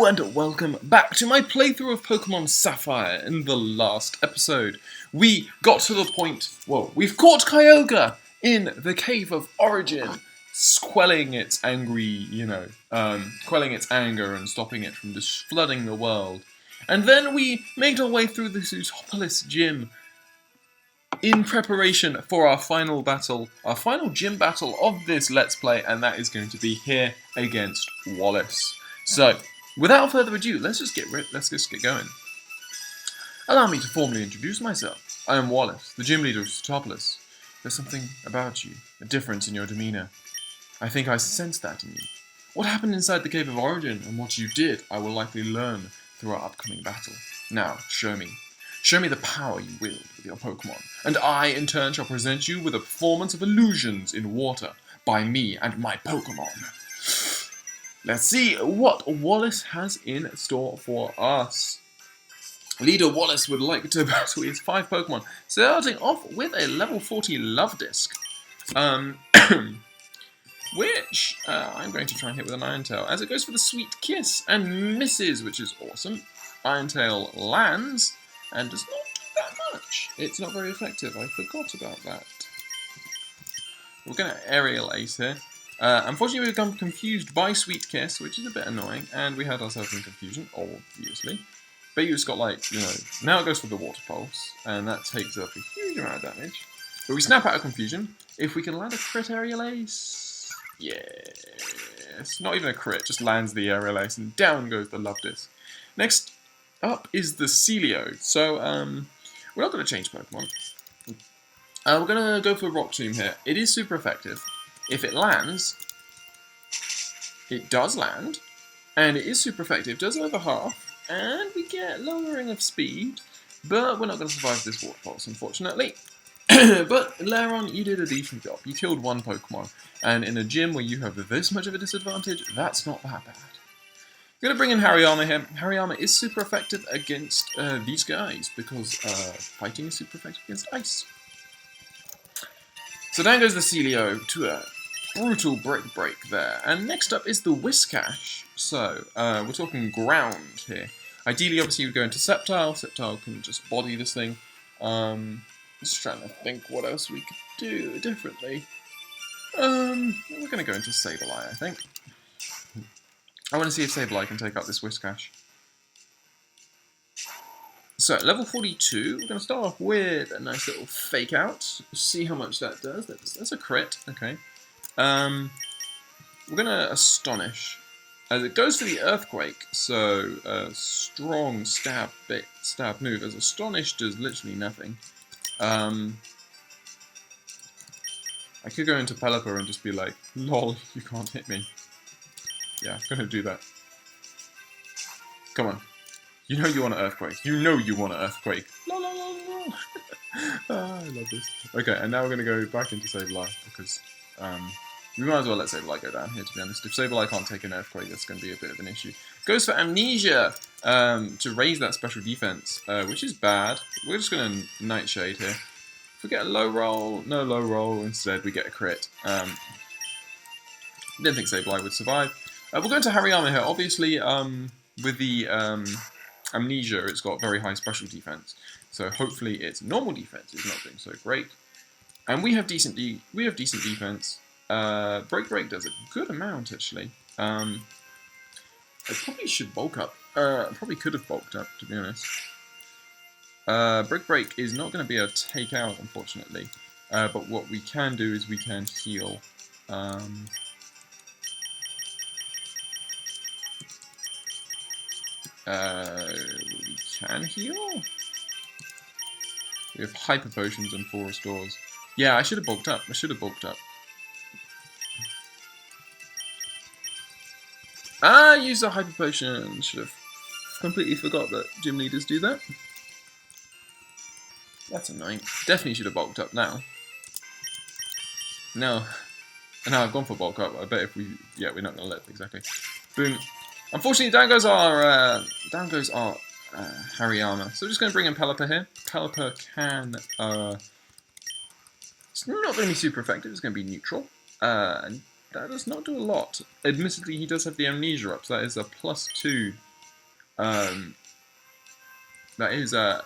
Hello and welcome back to my playthrough of Pokemon Sapphire. In the last episode, we got to the point, well, we've caught Kyogre in the Cave of Origin, quelling its angry, quelling its anger and stopping it from just flooding the world. And then we made our way through the Zootopolis gym in preparation for our final battle, our final gym battle of this Let's Play, and that is going to be here against Wallace. So, without further ado, let's just get going. Allow me to formally introduce myself. I am Wallace, the gym leader of Zootopolis. There's something about you, a difference in your demeanor. I think I sense that in you. What happened inside the Cave of Origin and what you did, I will likely learn through our upcoming battle. Now, show me. Show me the power you wield with your Pokemon, and I, in turn, shall present you with a performance of illusions in water by me and my Pokemon. Let's see what Wallace has in store for us. Leader Wallace would like to battle his 5 Pokemon, starting off with a level 40 Love Disc, which I'm going to try and hit with an Iron Tail, as it goes for the Sweet Kiss and misses, which is awesome. Iron Tail lands and does not do that much. It's not very effective. I forgot about that. We're going to Aerial Ace here. Unfortunately, we've become confused by Sweet Kiss, which is a bit annoying, and we had ourselves in confusion, obviously. Bayou's got, now it goes for the Water Pulse, and that takes up a huge amount of damage. But we snap out of confusion. If we can land a crit Aerial Ace, yes, not even a crit, just lands the Aerial Ace, and down goes the Love Disc. Next up is the Celio. So, we're not going to change Pokemon. We're going to go for Rock Tomb here. It is super effective. If it lands, it does land, and it is super effective, does over half, and we get lowering of speed, but we're not going to survive this Water Pulse, unfortunately. But, Laron, you did a decent job. You killed 1 Pokemon, and in a gym where you have this much of a disadvantage, that's not that bad. I'm going to bring in Hariyama here. Hariyama is super effective against these guys, because fighting is super effective against ice. So down goes the Celio to a brutal break there. And next up is the Whiscash. So, we're talking ground here. Ideally, obviously, you would go into Sceptile. Sceptile can just body this thing. Just trying to think what else we could do differently. We're going to go into Sableye, I think. I want to see if Sableye can take out this Whiscash. So, level 42, we're going to start off with a nice little Fake Out. See how much that does. That's a crit, okay. We're going to Astonish. As it goes for the Earthquake, so strong stab move. As Astonish does literally nothing. I could go into Pelipper and just be like, lol, you can't hit me. Yeah, I'm going to do that. Come on. You know you want an Earthquake. You know you want an Earthquake. La la la la. I love this. Okay, and now we're going to go back into Sableye, because we might as well let Sableye go down here, to be honest. If Sableye can't take an Earthquake, that's going to be a bit of an issue. Goes for Amnesia to raise that special defense, which is bad. We're just going to Nightshade here. If we get a low roll, no low roll, instead we get a crit. Didn't think Sableye would survive. We're going to Hariyama here. Obviously, with the Amnesia, it's got very high special defense, so hopefully its normal defense is not doing so great. And we have decent defense. Break does a good amount actually. I probably should bulk up. I probably could have bulked up, to be honest. Break is not going to be able to take out, unfortunately. But what we can do is we can heal. We can heal? We have Hyper Potions and 4 Restores. Yeah, I should have bulked up. I used a Hyper Potion. Should have completely forgot that gym leaders do that. That's annoying. Definitely should have bulked up now. No. Now I've gone for bulk up. I bet if we... Yeah, we're not going to let... Exactly. Boom. Unfortunately, down goes our Hariyama. So we're just going to bring in Pelipper here. Pelipper can... it's not going to be super effective. It's going to be neutral. And that does not do a lot. Admittedly, he does have the Amnesia up, so that is a +2 That is a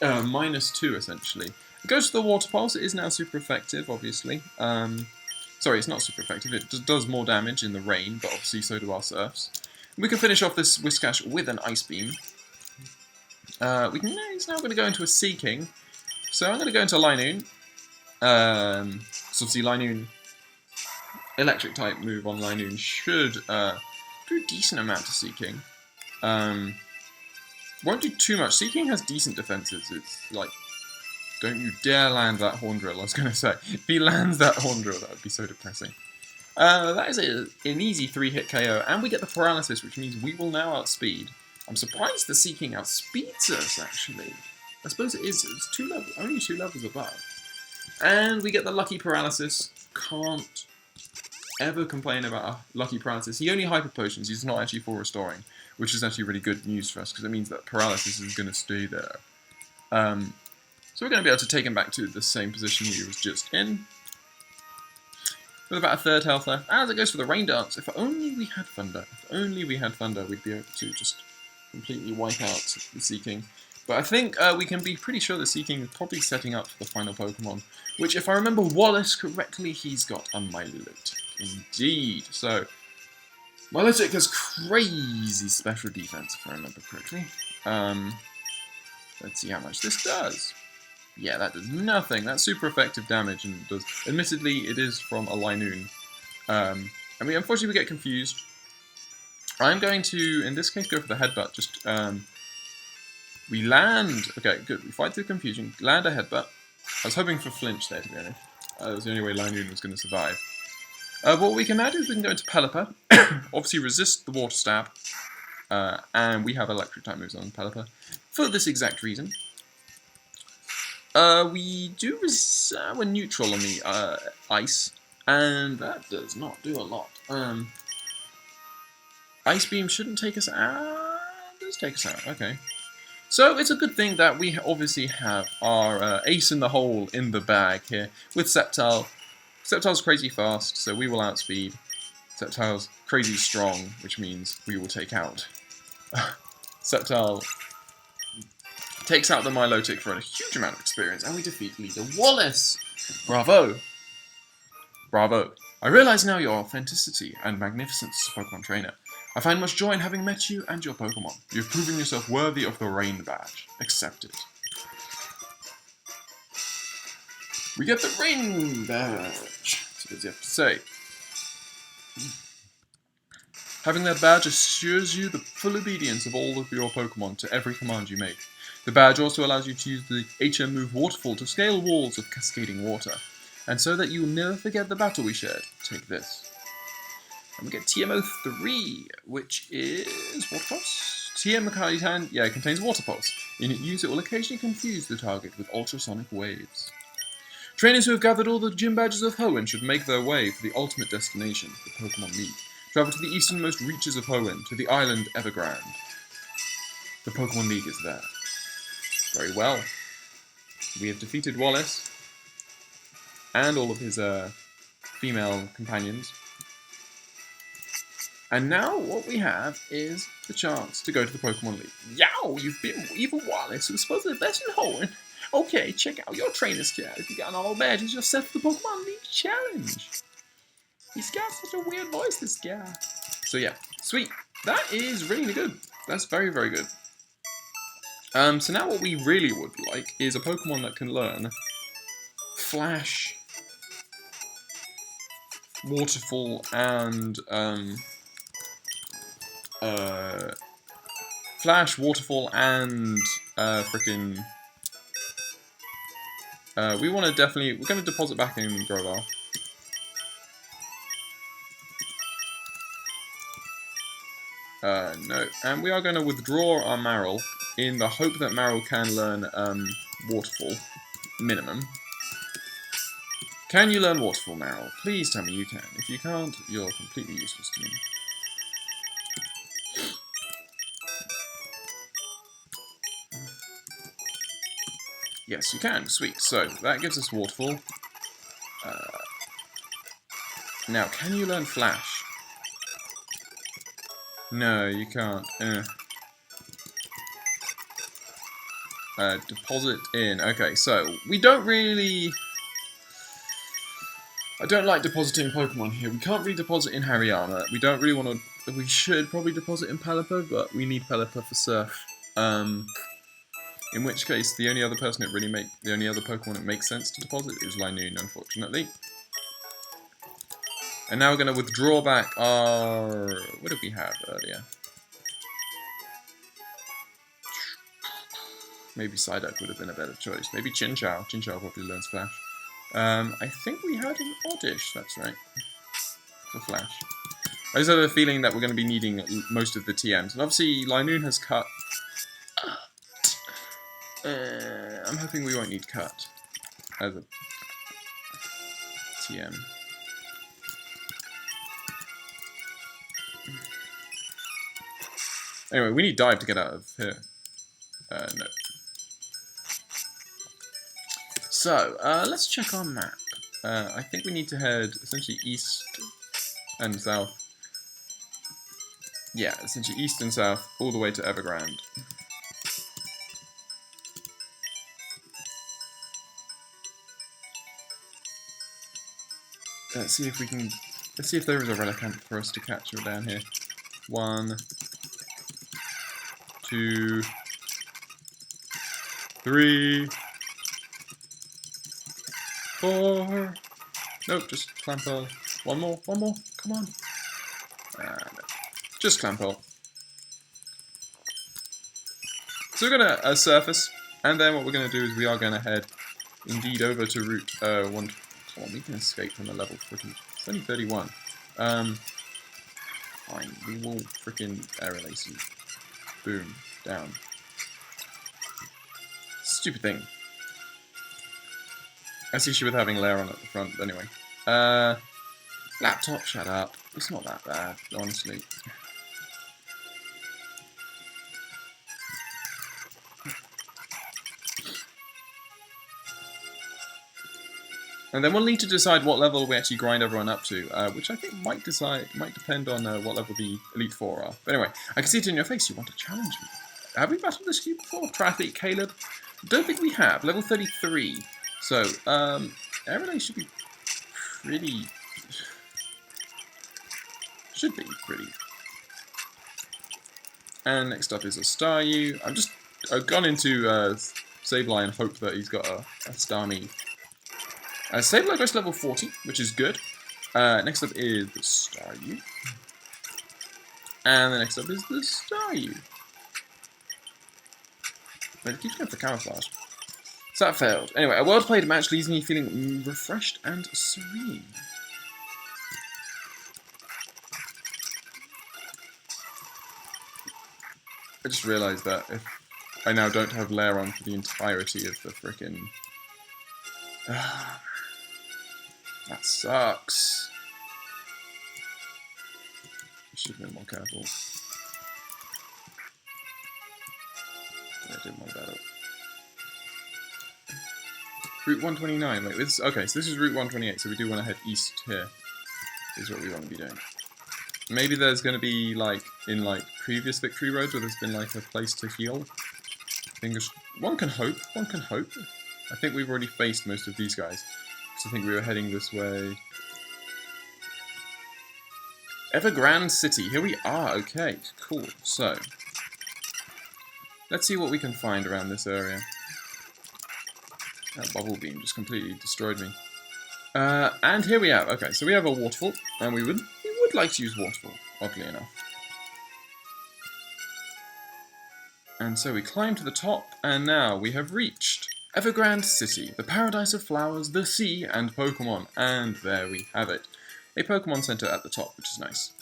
-2 essentially. It goes to the Water Pulse. It is now super effective, obviously. Sorry, it's not super effective. It does more damage in the rain, but obviously so do our Surfs. We can finish off this Whiscash with an Ice Beam. He's now going to go into a Seeking. So I'm going to go into Linoon. So obviously Linoon, electric type move on Linoon should do a decent amount of Seeking. Won't do too much. Seeking has decent defenses. It's like, don't you dare land that Horn Drill, I was going to say. If he lands that Horn Drill, that would be so depressing. That is an easy 3-hit KO, and we get the Paralysis, which means we will now outspeed. I'm surprised the Seeking outspeeds us, actually. I suppose it is. It's only 2 levels above. And we get the Lucky Paralysis. Can't ever complain about a Lucky Paralysis. He only Hyper Potions. He's not actually full restoring, which is actually really good news for us, because it means that Paralysis is going to stay there. So we're going to be able to take him back to the same position he was just in, with about a 1/3 health left. As it goes for the Rain Dance, if only we had Thunder. If only we had Thunder, we'd be able to just completely wipe out the Seeking. But I think we can be pretty sure the Seeking is probably setting up for the final Pokemon, which, if I remember Wallace correctly, he's got a Milotic. Indeed. So, Milotic has crazy special defense, if I remember correctly. Let's see how much this does. Yeah, that does nothing. That's super effective damage, and does. Admittedly, it is from a Linoon. Unfortunately, we get confused. I'm going to, in this case, go for the Headbutt. Just, we land. Okay, good. We fight through confusion. Land a Headbutt. I was hoping for Flinch there, to be honest. That was the only way Linoon was going to survive. What we can add is we can go into Pelipper. Obviously, resist the Water Stab. And we have Electric type moves on Pelipper for this exact reason. We do we're neutral on the Ice, and that does not do a lot. Ice Beam shouldn't take us out. It does take us out, okay. So it's a good thing that we obviously have our ace in the hole in the bag here with Sceptile. Sceptile's crazy fast, so we will outspeed. Sceptile's crazy strong, which means we will take out. Sceptile takes out the Milotic for a huge amount of experience, and we defeat Leader Wallace! Bravo! Bravo. I realize now your authenticity and magnificence as a Pokemon trainer. I find much joy in having met you and your Pokemon. You've proven yourself worthy of the Rain Badge. Accepted. We get the Rain Badge. So what does he have to say? Having that badge assures you the full obedience of all of your Pokemon to every command you make. The badge also allows you to use the HM move Waterfall to scale walls of cascading water. And so that you will never forget the battle we shared, take this. And we get TMO3, which is Water Pulse. TM contains Water Pulse. In use, it will occasionally confuse the target with ultrasonic waves. Trainers who have gathered all the gym badges of Hoenn should make their way for the ultimate destination, the Pokemon League. Travel to the easternmost reaches of Hoenn, to the island Evergrande. The Pokemon League is there. Very well. We have defeated Wallace and all of his female companions. And now what we have is the chance to go to the Pokemon League. Yow, you've been Evil Wallace, who's supposed to be the best in Hoenn. Okay, check out your trainer's chat. If you got all badges, you're set for the Pokemon League Challenge. He's got such a weird voice, this guy. So yeah, sweet. That is really good. That's very, very good. So now what we really would like is a Pokemon that can learn Flash, Waterfall, and Flash, Waterfall, and frickin'. We want to definitely. We're going to deposit back in Grovar. No, and we are going to withdraw our Marill in the hope that Marill can learn Waterfall, minimum. Can you learn Waterfall, Marill? Please tell me you can. If you can't, you're completely useless to me. Yes, you can. Sweet. So, that gives us Waterfall. Now, can you learn Flash? No, you can't. Deposit in. Okay, so we don't really... I don't like depositing Pokemon here. We can't really deposit in Hariyama. We don't really want to... We should probably deposit in Pelipper, but we need Pelipper for Surf. In which case, the only other Pokemon it makes sense to deposit is Linoon, unfortunately. And now we're going to withdraw back our... What did we have earlier? Maybe Psyduck would have been a better choice. Maybe Chinchou. Chinchou probably learns Flash. I think we had an Oddish, that's right. For Flash. I just have a feeling that we're going to be needing most of the TMs. And obviously, Linoon has Cut. I'm hoping we won't need Cut as a TM. Anyway, we need Dive to get out of here. No. So, let's check our map. I think we need to head essentially east and south. Yeah, essentially east and south, all the way to Evergrande. Let's see if we can... Let's see if there is a Relicanth for us to capture down here. 1, 2, 3, 4. Nope, just Clamperl. One more, come on. No. Just Clamperl. So we're gonna surface, and then what we're gonna do is we are gonna head indeed over to Route 1. Come on, we can escape from the level freaking. It's only 31. Fine, we will freaking air release you. Boom, down. Stupid thing. I see she with having Lairon at the front, but anyway. Laptop, shut up. It's not that bad, honestly. And then we'll need to decide what level we actually grind everyone up to, which I think might depend on what level the Elite Four are. But anyway, I can see it in your face. You want to challenge me? Have we battled this cube before? Triathlete Caleb? Don't think we have. Level 33. So, Air Relay should be pretty. And next up is a Staryu. I've gone into Sableye and hoped that he's got a Starmie. Sableye goes to level 40, which is good. Next up is the Staryu. And the next up is the Staryu. But it keeps going for camouflage. So that failed. Anyway, a well-played match leaves me feeling refreshed and serene. I just realised that if I now don't have Lairon for the entirety of the frickin'... that sucks. I should have been more careful. Yeah, I didn't want that up. Route 129, wait, this, okay, so this is Route 128, so we do want to head east here, is what we want to be doing. Maybe there's going to be, like, in, like, previous victory roads where there's been, like, a place to heal. One can hope. I think we've already faced most of these guys, because I think we were heading this way. Evergrande City, here we are, okay, cool, so. Let's see what we can find around this area. That bubble beam just completely destroyed me. And here we have, okay, so we have a waterfall, and we would like to use waterfall, oddly enough. And so we climb to the top, and now we have reached Evergrande City, the paradise of flowers, the sea, and Pokemon. And there we have it. A Pokemon Center at the top, which is nice.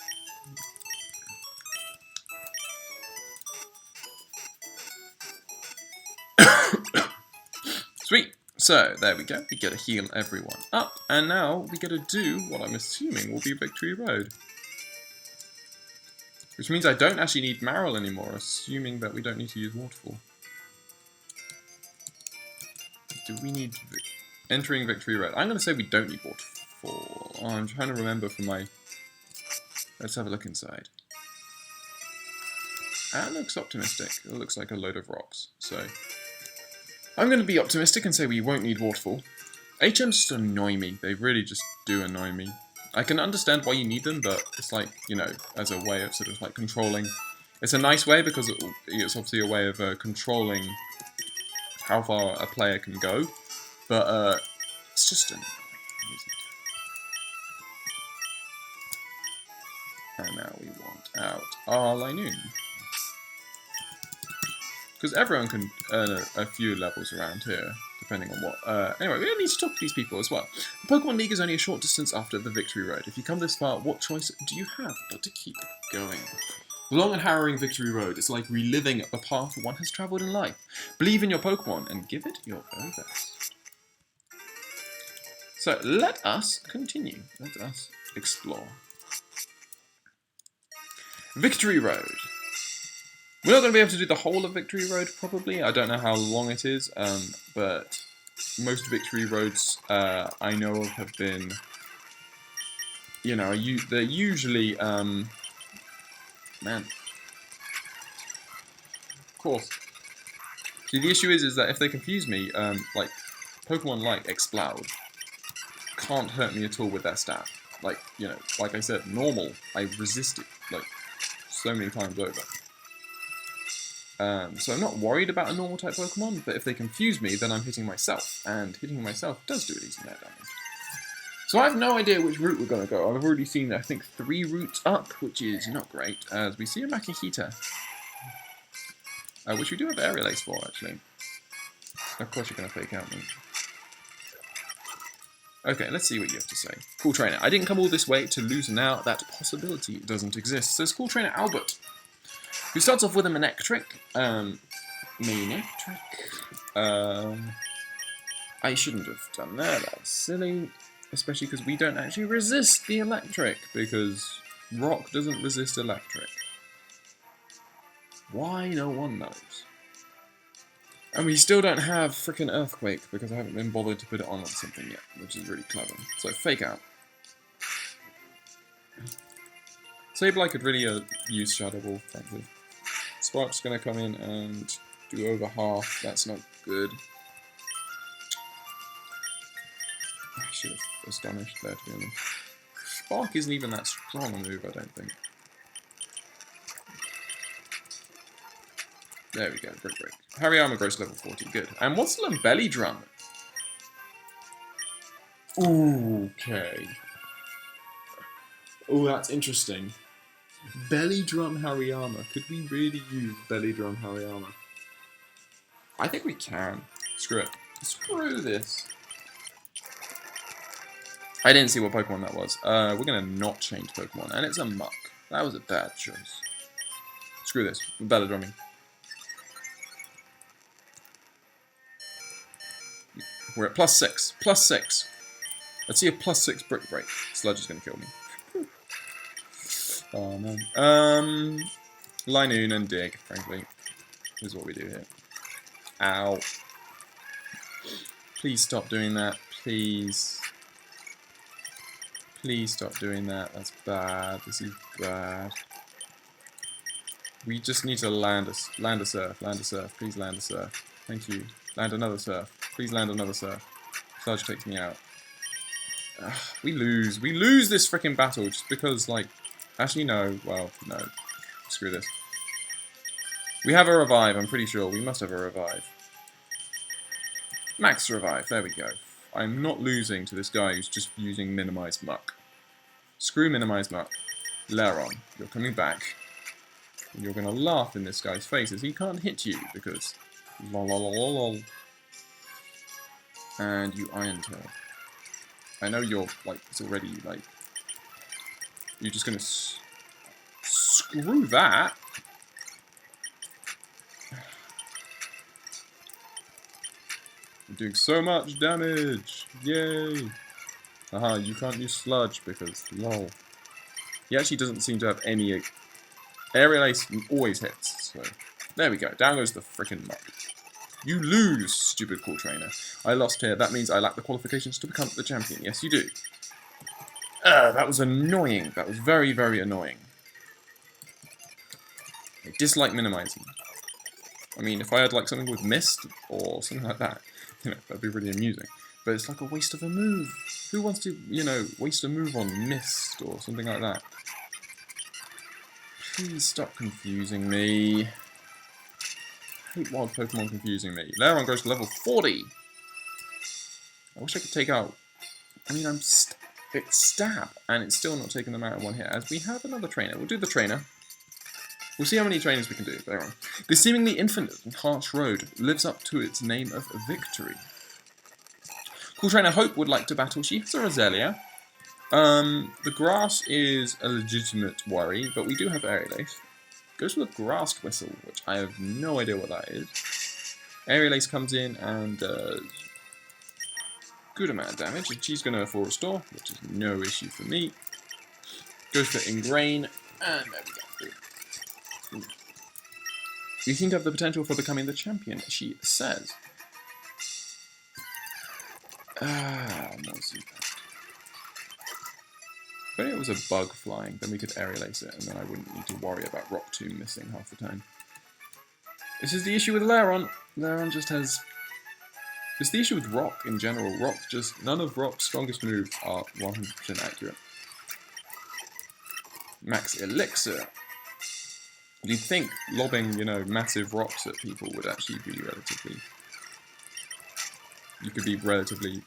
Sweet! So, there we go. We get to heal everyone up, and now we get to do what I'm assuming will be Victory Road. Which means I don't actually need Marill anymore, assuming that we don't need to use Waterfall. Do we need... Entering Victory Road. I'm going to say we don't need Waterfall. Oh, I'm trying to remember from my... Let's have a look inside. That looks optimistic. It looks like a load of rocks, so... I'm going to be optimistic and say we won't need Waterfall. HMs just annoy me. They really just do annoy me. I can understand why you need them, but it's like, you know, as a way of sort of like controlling. It's a nice way because it's obviously a way of controlling how far a player can go, but it's just annoying, isn't it? And now we want out our Linoon. Because everyone can earn a few levels around here, depending on what... anyway, we need to talk to these people as well. The Pokemon League is only a short distance after the Victory Road. If you come this far, what choice do you have but to keep going? The long and harrowing Victory Road is like reliving the path one has travelled in life. Believe in your Pokemon and give it your very best. So, let us continue. Let us explore. Victory Road. We're not going to be able to do the whole of Victory Road, probably. I don't know how long it is, but most Victory Roads I know of have been, you know, they're usually, man, of course. See, the issue is that if they confuse me, like, Pokemon like Exploud can't hurt me at all with their stat. Like, you know, like I said, normal, I resist it, like, so many times over. So I'm not worried about a normal type Pokemon, but if they confuse me, then I'm hitting myself, and hitting myself does do a decent amount of damage. So I have no idea which route we're going to go. I've already seen, I think, 3 routes up, which is not great, as we see a Makihita. Which we do have Aerial Ace for, actually. Of course you're going to fake out me. Okay, let's see what you have to say. Cool Trainer. I didn't come all this way to loosen out. That possibility doesn't exist. So it's Cool Trainer Albert, who starts off with a Manectric. I shouldn't have done that. That's silly. Especially because we don't actually resist the electric, because rock doesn't resist electric. Why? No one knows. And we still don't have frickin' Earthquake, because I haven't been bothered to put it on something yet, which is really clever. So, Fake Out. Sableye could really use Shadow Ball, frankly. Spark's gonna come in and do over half. That's not good. I should have Astonished there, to be honest. Spark isn't even that strong a move, I don't think. There we go, Brick Break. Hariyama grows level 40, good. And what's the Belly Drum? Okay. Oh, that's interesting. Belly Drum Hariyama. Could we really use Belly Drum Hariyama? I think we can. Screw it. Screw this. I didn't see what Pokemon that was. We're going to not change Pokemon. And it's a Muck. That was a bad choice. Screw this. We're Belly Drumming. We're at +6. +6. Let's see a +6 Brick Break. Sludge is going to kill me. Oh, man. Linoon and Dig, frankly, is what we do here. Ow. Please stop doing that. Please. Please stop doing that. That's bad. This is bad. We just need to land a surf. Land a surf. Please land a surf. Thank you. Land another surf. Please land another surf. Sludge takes me out. Ugh, we lose. We lose this freaking battle just because, like... Actually, no. Well, no. Screw this. We have a revive, I'm pretty sure. We must have a revive. Max revive. There we go. I'm not losing to this guy who's just using minimized muck. Screw minimized muck. Leron, you're coming back. And you're going to laugh in this guy's face as he can't hit you because... Lol, lol, lol, lol. And you Iron Tail. I know you're, like, it's already, like... You're just going to... Screw that! You're doing so much damage! Yay! Aha, you can't use Sludge because, lol. He actually doesn't seem to have any... Aerial Ace always hits, so... There we go, down goes the frickin' muck. You lose, stupid Cool Trainer. I lost here, that means I lack the qualifications to become the champion. Yes, you do. That was annoying. That was very, very annoying. I dislike minimizing. I mean, if I had like something with mist or something like that, you know, that'd be really amusing. But it's like a waste of a move. Who wants to, you know, waste a move on mist or something like that? Please stop confusing me. I hate wild Pokemon confusing me. Lairon grows to level 40. I wish I could take out... I mean, it's stab, and it's still not taking them out in one hit, as we have another trainer. We'll do the trainer. We'll see how many trainers we can do. There on. The seemingly infinite and harsh road lives up to its name of victory. Cool Trainer Hope would like to battle. She has a Roselia. The grass is a legitimate worry, but we do have Aerial Ace. Goes with a Grass Whistle, which I have no idea what that is. Aerial Ace comes in and does good amount of damage, and she's going to full restore, which is no issue for me. Goes for Ingrain, and there we go. You seem to have the potential for becoming the champion, she says. More Zubat. If only it was a bug flying, then we could Aerial Ace it, and then I wouldn't need to worry about Rock Tomb missing half the time. This is the issue with Lairon. Lairon just has... It's the issue with Rock in general. Rock just... None of Rock's strongest moves are 100% accurate. Max Elixir. You'd think lobbing, you know, massive rocks at people would actually be relatively... You could be relatively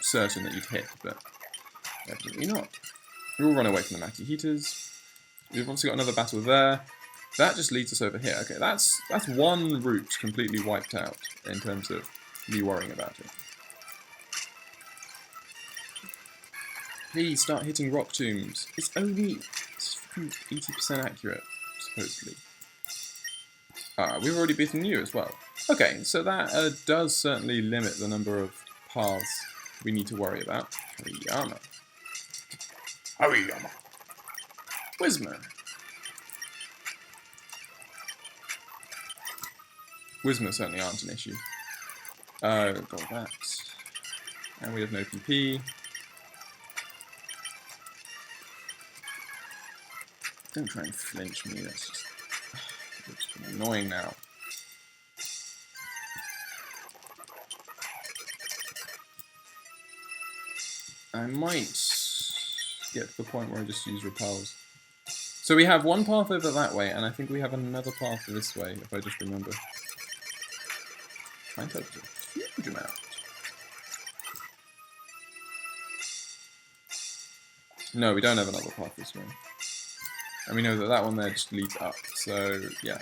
certain that you'd hit, but definitely not. We will run away from the Maki Heaters. We've obviously got another battle there. That just leads us over here. Okay, that's one route completely wiped out in terms of me worrying about it. Please start hitting Rock Tombs. It's only 80% accurate, supposedly. We've already beaten you as well. Okay, so that does certainly limit the number of paths we need to worry about. Hariyama. Hariyama. Whismur. Whismur certainly aren't an issue. Got that. And we have no PP. Don't try and flinch me, that's just it's annoying now. I might get to the point where I just use repels. So we have one path over that way, and I think we have another path this way, if I just remember. Mine touches a huge amount. No, we don't have another path this way. And we know that that one there just leads up, so yeah.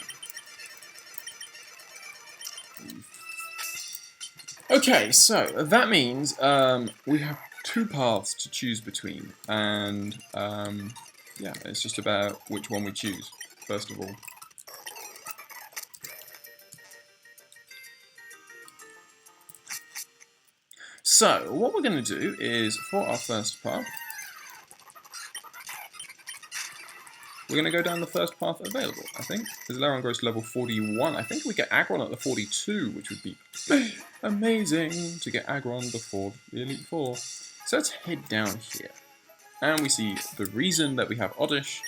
Okay, so that means we have two paths to choose between, and yeah, it's just about which one we choose, first of all. So, what we're going to do is, for our first path, we're going to go down the first path available, I think. As Lairon grows to level 41, I think we get Aggron at the 42, which would be amazing to get Aggron before the Elite Four. So let's head down here. And we see the reason that we have Oddish.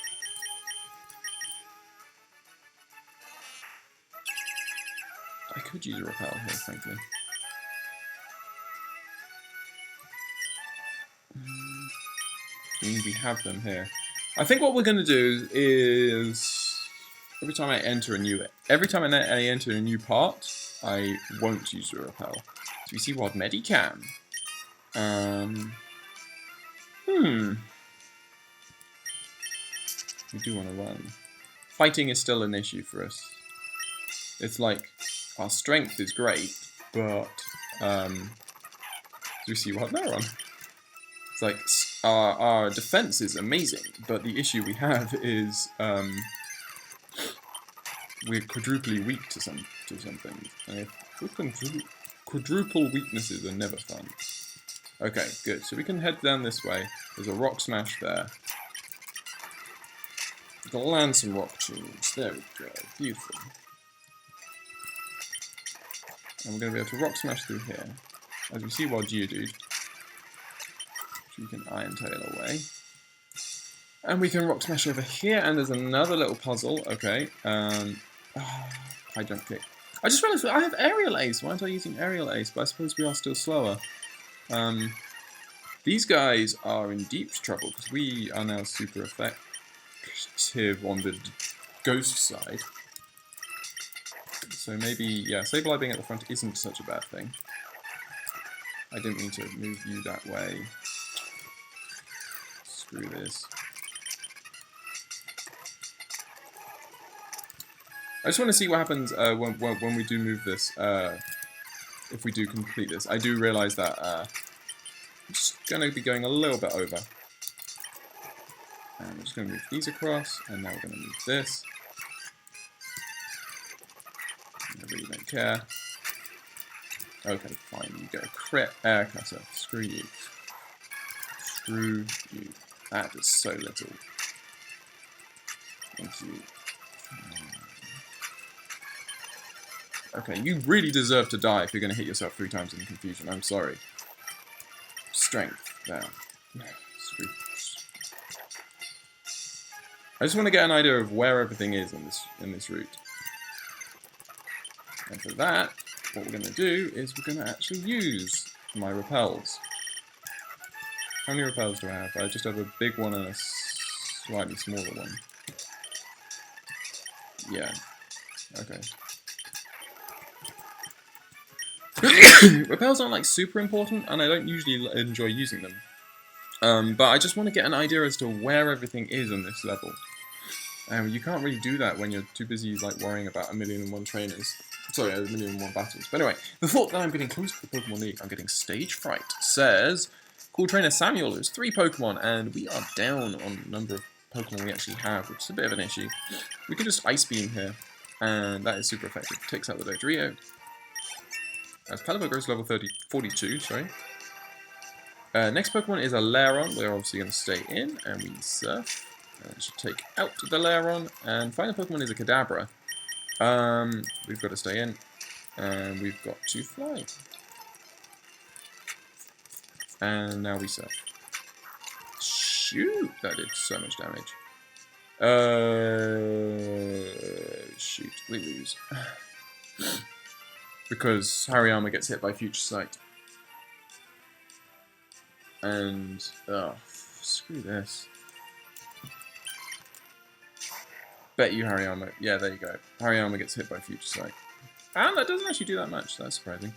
I could use a Repel here, frankly. We have them here. I think what we're going to do is every time I enter a new part, I won't use a repel. So we see what Medicam. We do want to run. Fighting is still an issue for us. It's like our strength is great, but we see what they're on. It's like our defense is amazing, but the issue we have is we're quadruply weak to something. And quadruple weaknesses are never fun. Okay, good. So we can head down this way. There's a rock smash there. We've got to land some rock tunes. There we go. Beautiful. And we're going to be able to rock smash through here. As we see Wild Geodude. We can Iron Tail away. And we can Rock Smash over here, and there's another little puzzle. Okay. high jump kick. I just realised I have aerial ace. Why aren't I using aerial ace? But I suppose we are still slower. These guys are in deep trouble because we are now super effective on the ghost side. So maybe, yeah, Sableye being at the front isn't such a bad thing. I didn't mean to move you that way. Screw this. I just want to see what happens when we do move this, if we do complete this. I do realise that I'm just going to be going a little bit over. And we're just going to move these across, and now we're going to move this. I really don't care. Okay, fine, you get a crit air cutter. Screw you. Screw you. That is so little. Thank you. Okay, you really deserve to die if you're going to hit yourself 3 times in confusion. I'm sorry. Strength. There. Screw. I just want to get an idea of where everything is in this route. And for that, what we're going to do is we're going to actually use my repels. How many repels do I have? I just have a big one and a slightly smaller one. Yeah. Okay. Repels aren't like super important, and I don't usually enjoy using them. But I just want to get an idea as to where everything is on this level. You can't really do that when you're too busy like worrying about 1,000,001 trainers. Sorry, 1,000,001 battles. But anyway, the thought that I'm getting close to the Pokemon League, I'm getting Stage Fright, says, Cool Trainer Samuel has 3 Pokemon, and we are down on the number of Pokemon we actually have, which is a bit of an issue. We can just Ice Beam here, and that is super effective. Takes out the Dodrio. As Caliber grows level 42, sorry. Next Pokemon is a Lairon. We're obviously going to stay in, and we Surf. Should take out the Lairon. And final Pokemon is a Kadabra. We've got to stay in, and we've got to fly. And now we Surf. Shoot! That did so much damage. Shoot, we lose. Because Hariyama gets hit by Future Sight. And, oh, screw this. Bet you Hariyama, yeah, there you go. Hariyama gets hit by Future Sight. And that doesn't actually do that much, that's surprising.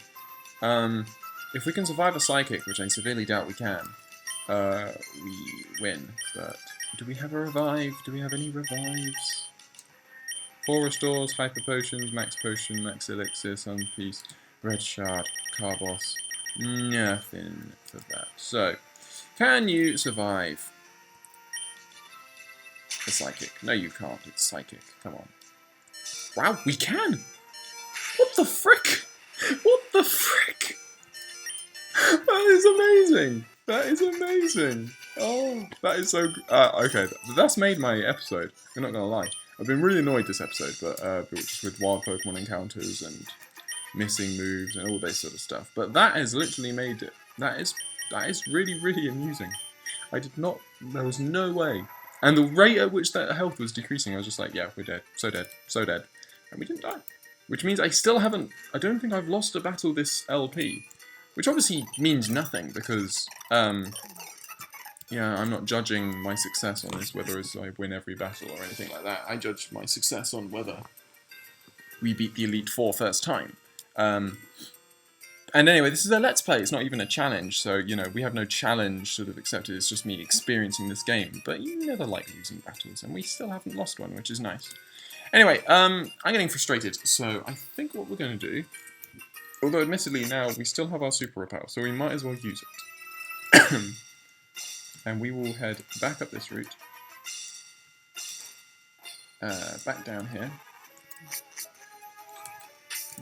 If we can survive a Psychic, which I severely doubt we can, we win. But, do we have a revive? Do we have any revives? 4 restores, Hyper Potions, Max Potion, Max Elixir, Sun Piece, Red Shard, Carbos. Nothing for that. So, can you survive a Psychic? No, you can't. It's Psychic. Come on. Wow, we can! What the frick? What the frick? That is amazing! That is amazing! Oh, that is so... okay, that's made my episode. I'm not gonna lie. I've been really annoyed this episode, but just with wild Pokemon encounters and missing moves and all this sort of stuff. But that has literally made it. That is really, really amusing. I did not. There was no way. And the rate at which that health was decreasing, I was just like, yeah, we're dead, so dead, so dead, and we didn't die. Which means I still haven't. I don't think I've lost a battle this LP, which obviously means nothing because yeah, I'm not judging my success on this, whether as I win every battle or anything like that. I judge my success on whether we beat the Elite Four first time. And anyway, this is a Let's Play, it's not even a challenge, so, you know, we have no challenge sort of accepted, it's just me experiencing this game. But you never like losing battles, and we still haven't lost one, which is nice. Anyway, I'm getting frustrated, so I think what we're going to do, although admittedly now we still have our Super Repel, so we might as well use it. And we will head back up this route, back down here.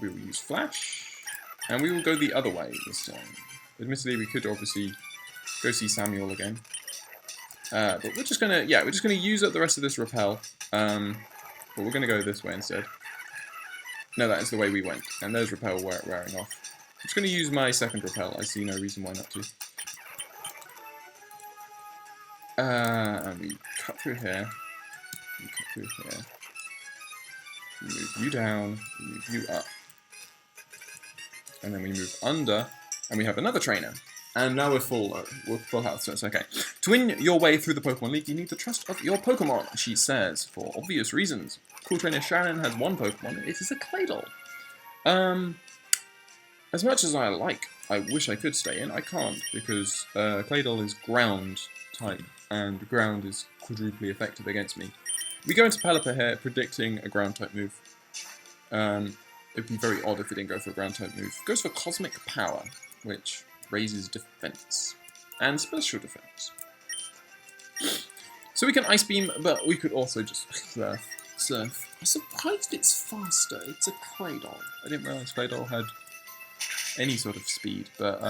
We will use Flash, and we will go the other way this time. Admittedly, we could obviously go see Samuel again, but we're just gonna, we're just gonna use up the rest of this Repel. But we're gonna go this way instead. No, that is the way we went, and there's Repel wearing off. I'm just gonna use my second Repel. I see no reason why not to. And we cut through here. We cut through here. we move you down, we move you up. And then we move under, and we have another trainer. And now we're full health, so it's okay. To win your way through the Pokemon League, you need the trust of your Pokemon, she says, for obvious reasons. Cool Trainer Shannon has one Pokemon, it is a Claydol. As much as I wish I could stay in, I can't, because Claydol is ground type, and ground is quadruply effective against me. We go into Pelipper here, predicting a ground type move. It'd be very odd if it didn't go for a ground type move. Goes for Cosmic Power, which raises defense and special defense. So we can Ice Beam, but we could also just surf. I'm surprised it's faster. It's a Claydol. I didn't realize Claydol had any sort of speed, but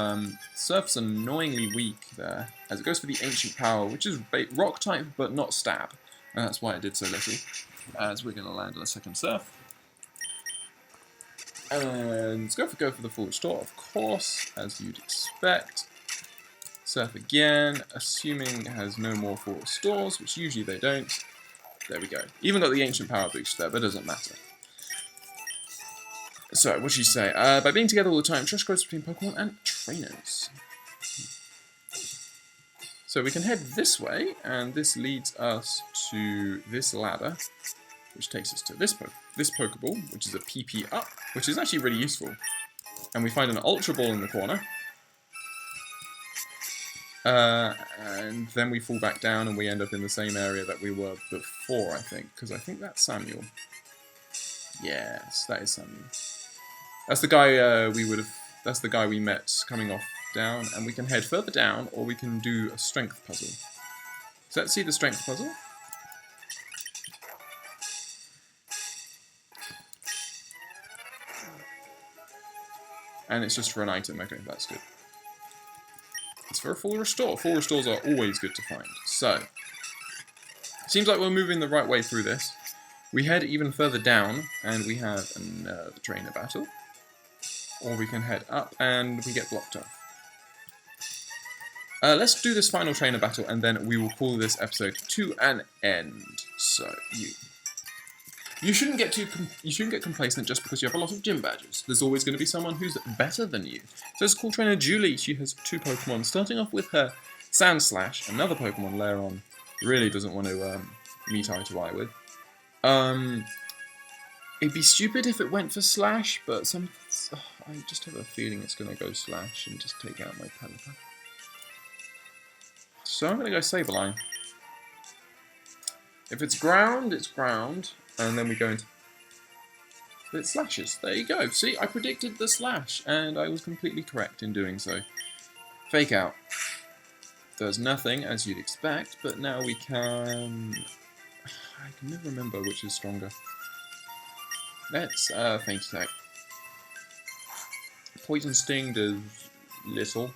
Surf's annoyingly weak there, as it goes for the Ancient Power, which is rock type, but not stab. And that's why it did so little, as we're going to land on a second Surf. And let's go for the Forward Store, of course, as you'd expect. Surf again, assuming it has no more Forward Stores, which usually they don't. There we go. Even got the Ancient Power boost there, but it doesn't matter. So, what'd she say? By being together all the time, trust grows between Pokemon and trainers. So we can head this way, and this leads us to this ladder, which takes us to this Pokeball, which is a PP up, which is actually really useful. And we find an Ultra Ball in the corner. And then we fall back down and we end up in the same area that we were before, I think. Because I think that's Samuel. Yes, that is Samuel. That's the guy that's the guy we met coming off down. And we can head further down, or we can do a strength puzzle. So let's see the strength puzzle. And it's just for an item. Okay, that's good. It's for a full restore. Full restores are always good to find. So, seems like we're moving the right way through this. We head even further down, and we have another trainer battle. Or we can head up, and we get blocked off. Let's do this final trainer battle, and then we will call this episode to an end. So, You shouldn't get complacent just because you have a lot of gym badges. There's always going to be someone who's better than you. So it's Cool Trainer Julie. She has 2 Pokemon, starting off with her Sandslash, another Pokemon Lairon really doesn't want to meet eye to eye with. It'd be stupid if it went for Slash, but I just have a feeling it's going to go Slash and just take out my Pelipper. So I'm going to go Saberline. If it's ground, it's ground. And then we go into... It slashes. There you go. See, I predicted the slash, and I was completely correct in doing so. Fake out. Does nothing, as you'd expect, but now we can... I can never remember which is stronger. Let's Feint Attack. Poison Sting does little.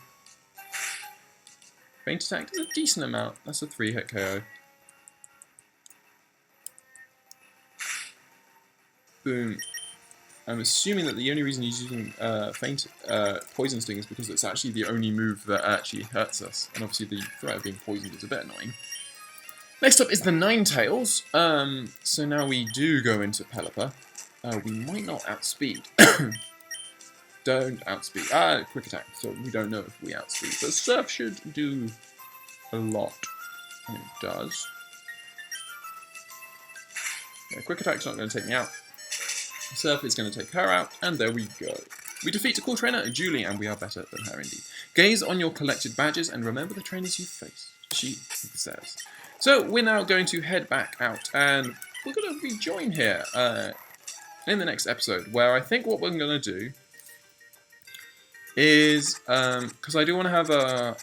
Feint Attack does a decent amount. That's a 3-hit KO. Boom. I'm assuming that the only reason he's using Poison Sting is because it's actually the only move that actually hurts us. And obviously the threat of being poisoned is a bit annoying. Next up is the Ninetales. So now we do go into Pelipper. We might not outspeed. Don't outspeed. Quick attack. So we don't know if we outspeed. But Surf should do a lot. And it does. Yeah, quick attack's not going to take me out. Surf is going to take her out, and there we go. We defeat a Cool Trainer, Julie, and we are better than her indeed. Gaze on your collected badges and remember the trainers you faced, she says. So we're now going to head back out, and we're going to rejoin here in the next episode, where I think what we're going to do is, because I do want to have a...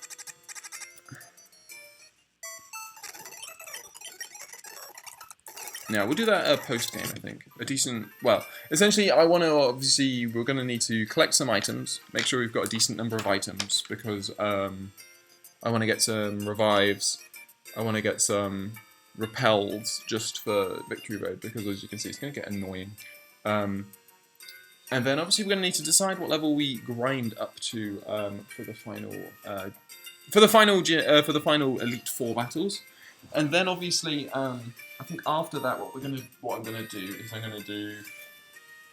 Now, we'll do that post-game, I think. A decent... Well, essentially, I want to, obviously, we're going to need to collect some items. Make sure we've got a decent number of items, because I want to get some revives. I want to get some repels, just for Victory Road, because as you can see, it's going to get annoying. And then, obviously, we're going to need to decide what level we grind up to for the final Elite Four battles. And then obviously, I think after that, what I'm gonna do is I'm gonna do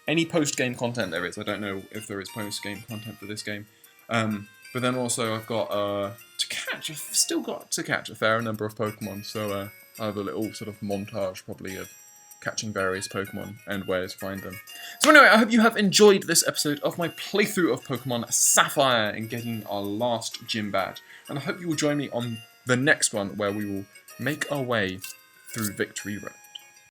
any post-game content there is. I don't know if there is post-game content for this game, but then also I've got I've still got to catch a fair number of Pokemon. So I have a little sort of montage probably of catching various Pokemon and where to find them. So anyway, I hope you have enjoyed this episode of my playthrough of Pokemon Sapphire and getting our last gym badge. And I hope you will join me on the next one where we will make our way through Victory Road.